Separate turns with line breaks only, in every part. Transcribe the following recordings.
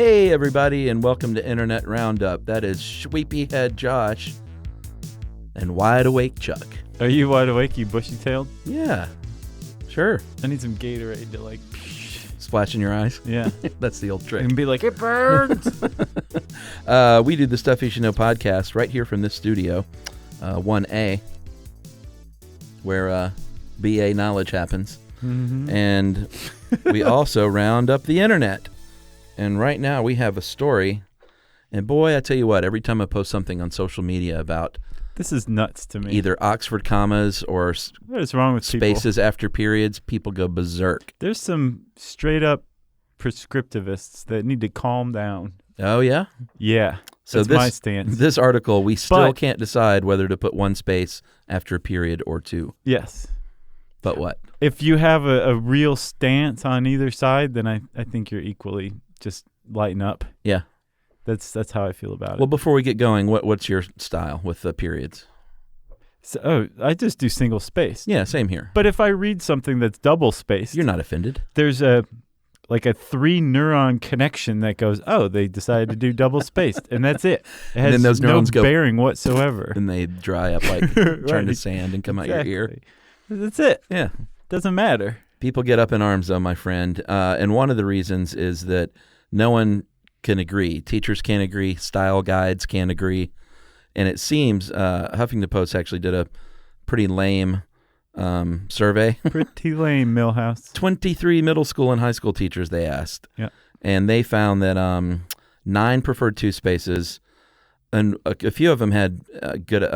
Hey, everybody, and welcome to Internet Roundup. That is Sweepy Head Josh and Wide Awake Chuck.
Are you wide awake, you bushy-tailed?
Yeah, sure.
I need some Gatorade to, like...
Splash in your eyes?
Yeah.
That's the old trick.
And be like, it burns!
We do the Stuff You Should Know podcast right here from this studio, 1A, where BA knowledge happens.
Mm-hmm.
And we also round up the internet. And right now we have a story. And boy, I tell you what, every time I post something on social media about...
This is nuts to me.
Either Oxford commas or
what is wrong with
spaces
people?
After periods, people go berserk.
There's some straight-up prescriptivists that need to calm down.
Oh, yeah?
Yeah. That's my stance.
This article, we still can't decide whether to put one space after a period or two.
Yes.
But what?
If you have a real stance on either side, then I think you're equally just lighten up.
Yeah.
That's how I feel about it.
Well, before we get going, what's your style with the periods?
So, I just do single space.
Yeah, same here.
But if I read something that's double spaced,
you're not offended.
There's a 3-neuron connection that goes, oh, they decided to do double spaced, and that's it. It has
and then those neurons
no bearing whatsoever.
And they dry up like turn to sand and come out your ear.
That's it.
Yeah.
Doesn't matter.
People get up in arms, though, my friend. And one of the reasons is that no one can agree. Teachers can't agree. Style guides can't agree. And it seems Huffington Post actually did a pretty lame survey.
Pretty lame, Millhouse.
23 middle school and high school teachers they asked.
Yeah.
And they found that 9 preferred 2 spaces, and a few of them had good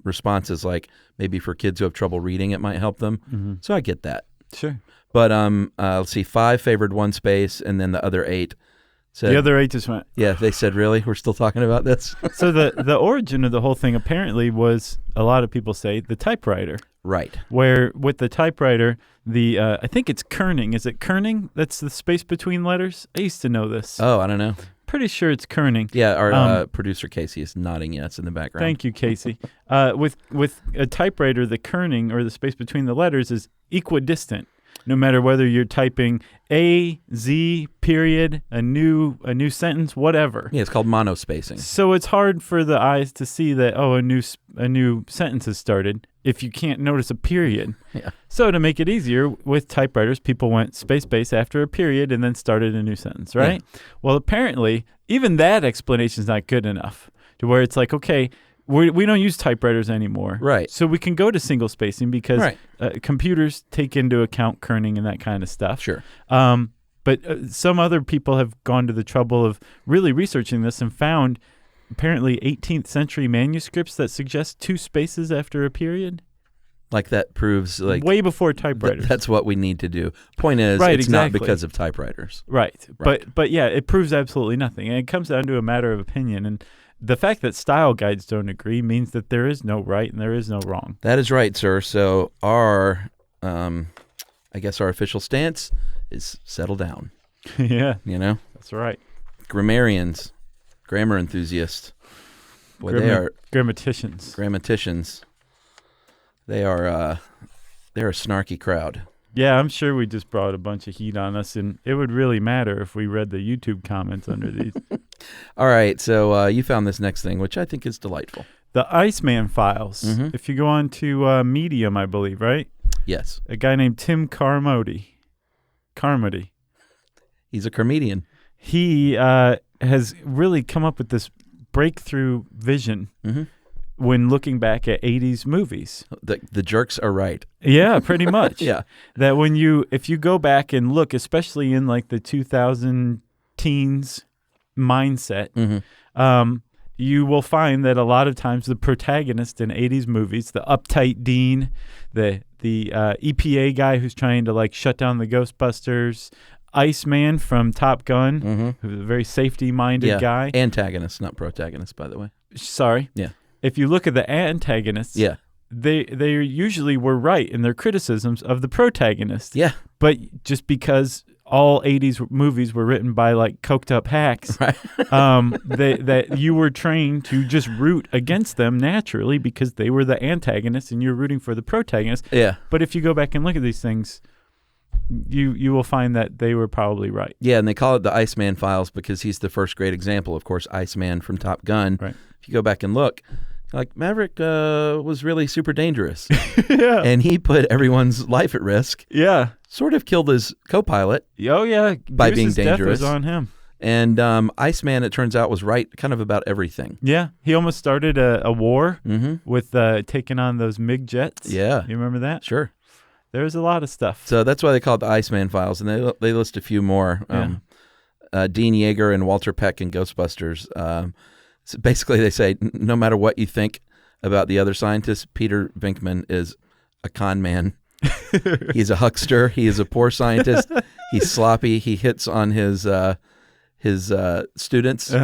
responses, like maybe for kids who have trouble reading, it might help them.
Mm-hmm.
So I get that.
Sure.
But let's see, 5 favored 1 space, and then the other 8 said...
The other 8 just went...
Yeah, they said, really? We're still talking about this?
So the origin of the whole thing apparently was, a lot of people say, the typewriter.
Right.
Where with the typewriter, I think it's kerning. Is it kerning? That's the space between letters? I used to know this.
Oh, I don't know.
Pretty sure it's kerning.
Yeah, our producer Casey is nodding yes in the background.
Thank you, Casey. With a typewriter, the kerning, or the space between the letters, is equidistant. No matter whether you're typing A, Z, period, a new sentence, whatever.
Yeah, it's called monospacing.
So it's hard for the eyes to see that, a new sentence has started if you can't notice a period.
Yeah.
So to make it easier, with typewriters, people went space after a period and then started a new sentence, right? Yeah. Well, apparently, even that explanation is not good enough to where it's like, okay, we don't use typewriters anymore.
Right.
So we can go to single spacing because computers take into account kerning and that kind of stuff.
Sure.
But some other people have gone to the trouble of really researching this and found apparently 18th century manuscripts that suggest 2 spaces after a period.
Like that proves like...
Way before typewriters.
That's what we need to do. Point is, it's not because of typewriters.
Right. But yeah, it proves absolutely nothing. And it comes down to a matter of opinion. And the fact that style guides don't agree means that there is no right and there is no wrong.
That is right, sir. So our, I guess our official stance is settle down.
Yeah.
You know?
That's right.
Grammarians, grammar enthusiasts. Boy, they are... Grammaticians. They are, they're a snarky crowd.
Yeah, I'm sure we just brought a bunch of heat on us, and it would really matter if we read the YouTube comments under these.
All right, so you found this next thing, which I think is delightful.
The Iceman files.
Mm-hmm.
If you go on to Medium, I believe, right?
Yes.
A guy named Tim Carmody.
He's a comedian.
He has really come up with this breakthrough vision when looking back at 80s movies.
The jerks are right.
Yeah, pretty much.
Yeah.
That if you go back and look, especially in like the 2000 teens mindset, you will find that a lot of times the protagonist in 80s movies, the uptight dean, the EPA guy who's trying to like shut down the Ghostbusters, Iceman from Top Gun, who's a very safety-minded guy.
Antagonist, not protagonist, by the way.
Sorry.
Yeah.
If you look at the antagonists, they usually were right in their criticisms of the protagonist.
Yeah.
But just because all 80s movies were written by like coked up hacks,
right.
that you were trained to just root against them naturally because they were the antagonists and you're rooting for the protagonist.
Yeah.
But if you go back and look at these things, you will find that they were probably right.
Yeah, and they call it the Iceman files because he's the first great example. Of course, Iceman from Top Gun.
Right.
If you go back and look, like Maverick was really super dangerous.
Yeah.
And he put everyone's life at risk.
Yeah.
Sort of killed his co-pilot.
Oh, yeah.
By being
Bruce's
dangerous.
Death was on him.
And Iceman, it turns out, was right kind of about everything.
Yeah. He almost started a war
Mm-hmm.
with taking on those MiG jets.
Yeah.
You remember that?
Sure.
There was a lot of stuff.
So that's why they call it the Iceman files. And they list a few more. Dean Yeager and Walter Peck in Ghostbusters. So basically, they say, no matter what you think about the other scientists, Peter Venkman is a con man. He's a huckster. He is a poor scientist. He's sloppy. He hits on his students,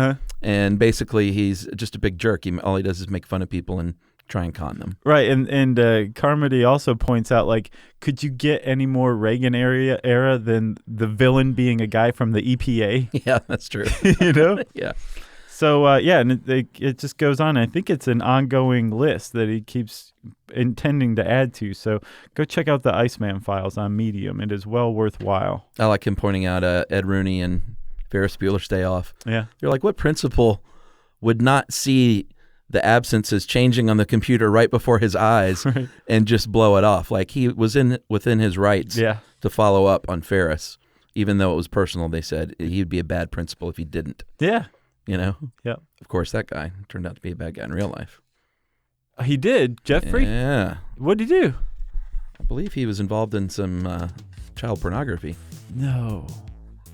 and basically he's just a big jerk. All he does is make fun of people and try and con them.
Right, and Carmody also points out, like, could you get any more Reagan era than the villain being a guy from the EPA?
Yeah, that's true.
You know?
Yeah.
So, and it just goes on. I think it's an ongoing list that he keeps intending to add to. So go check out the Iceman files on Medium. It is well worthwhile.
I like him pointing out Ed Rooney and Ferris Bueller's Day Off.
Yeah.
You're like, what principal would not see the absences changing on the computer right before his eyes and just blow it off? Like, he was within his rights to follow up on Ferris, even though it was personal. They said he'd be a bad principal if he didn't.
Yeah.
You know?
Yeah.
Of course, that guy turned out to be a bad guy in real life.
He did? Jeffrey?
Yeah.
What did he do?
I believe he was involved in some child pornography.
No.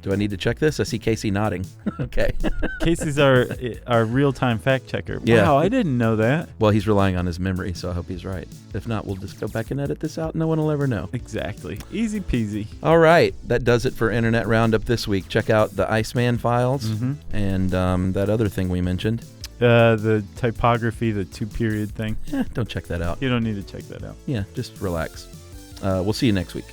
Do I need to check this? I see Casey nodding. Okay.
Casey's our real-time fact checker.
Yeah.
Wow, I didn't know that.
Well, he's relying on his memory, so I hope he's right. If not, we'll just go back and edit this out. No one will ever know.
Exactly. Easy peasy.
All right. That does it for Internet Roundup this week. Check out the Iceman files and that other thing we mentioned.
The typography, the 2-period thing.
Don't check that out.
You don't need to check that out.
Yeah, just relax. We'll see you next week.